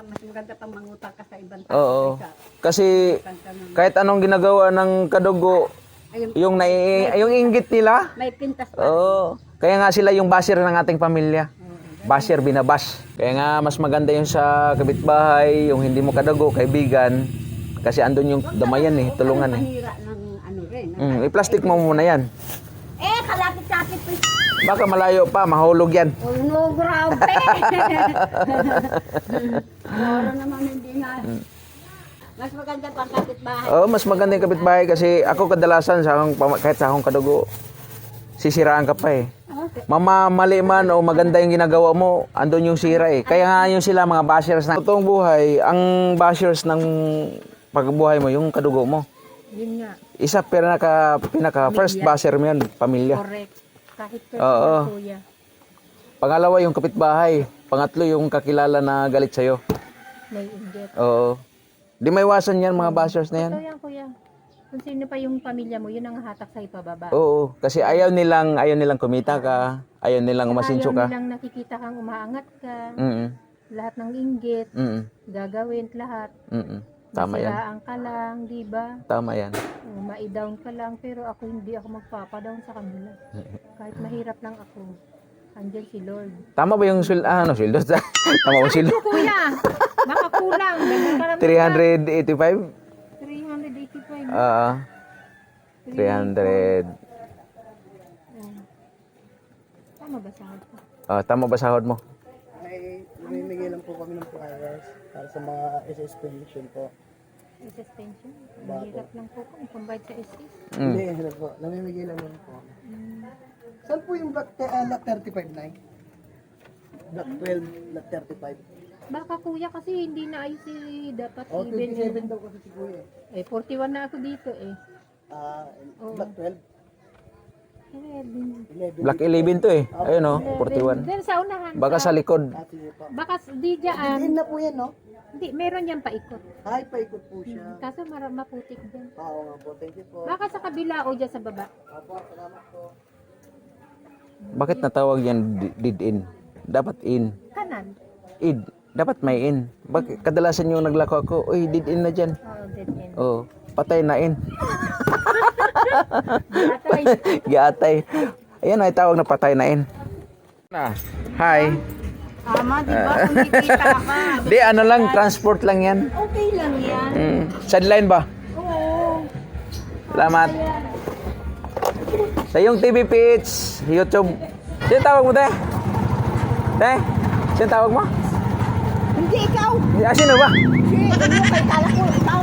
mas maganda pang mangutang ka sa ibang tao. Oo. kaysa Kasi utang ka ng- kahit anong ginagawa ng kadugo, Ayun, yung inggit nila, may pintas pa. oo. Kaya nga sila yung basher ng ating pamilya. Oo. Basher, binabash. Kaya nga mas maganda yung sa kapitbahay, yung hindi mo kadugo, kaibigan. Kasi andun yung damayan eh, tulungan eh. Mahira ng ano rin. ng- I-plastic mo muna yan. Kalapit-kapit po. Baka malayo pa, mahulog yan. Oh, no, grabe. Moro naman hindi nga. Mas maganda pang kapitbahay. Oo, mas maganda yung kapitbahay kasi ako kadalasan kahit sa akong kadugo, sisiraan ka pa eh. Okay. Mali man o maganda yung ginagawa mo, andun yung sira eh. Kaya nga yung sila mga bashers na totoong buhay, ang bashers ng pagbuhay mo, yung kadugo mo. Yun nga. Isa pinaka first basher mo yan, pamilya. Correct. Kahit Oo. personal kuya. Pangalawa yung kapitbahay. Pangatlo yung kakilala na galit sa'yo. May inggit. Oo. Di may iwasan yan mga bashers na yan. Ito yan kuya. Kung sino pa yung pamilya mo, yun ang hatak sa ipababa. Oo. Kasi ayaw nilang kumita ka. Ayaw nilang umasinso Ayaw ka. nilang nakikita kang umaangat ka. Mm. Lahat ng inggit. Mm. Gagawin lahat. Mm. Tama yan. Masiraan ka lang, di ba? Tama yan. Ma-down ka lang, pero ako hindi ako magpapadown sa kanila. Kahit mahirap lang ako, andyan si Lord. Tama ba yung sweldo? Sweldo? Tama ba yung sweldo? Kuya, baka kulang. Dagdag ka lang 385? 385. 300. Tama ba sahod ko? Tama ba sahod mo? May namimigay lang po kami ng flyers para sa mga SS pension po. Suspension? Mahirap lang po kung pambayad sa SS. Hindi, ano po. Namimigay lang po. Saan po yung block 35 na? Block 12, block 35. Baka kuya kasi hindi na ayos dapat O, even 27 daw kasi si Kuya. 41 na ako dito eh. Block 12, 11. Black 11 to eh. Ayun o, 41. Then sa unahan. Baka sa likod. Sige po. Baka di dyan. Din na po yan, no? Hindi, meron yan paikot. Ay, paikot po siya. Kaso maputik dyan. Oo nga po, thank you po. Baka sa kabila o dyan sa baba. Opo, salamat po. Bakit natawag yan did in? Dapat in. Kanan. Id. Dapat may in. Bakit kadalasan yung naglako ako, uy, did in na dyan. Oo, dead end. Oh, patay na in. Atay. Giatay. Ayan ay tawag na patay na in. Hi. Ama, di ba? Kung nakikita ka. Di, ano lang, transport lang yan. Okay lang yan. Sideline ba? Oo. Salamat. Sa yung TV Pitch, YouTube. Sino tawag mo, te? Te? Sino tawag mo? Hindi ikaw. Sino ba? Hindi, kay kala ko ikaw.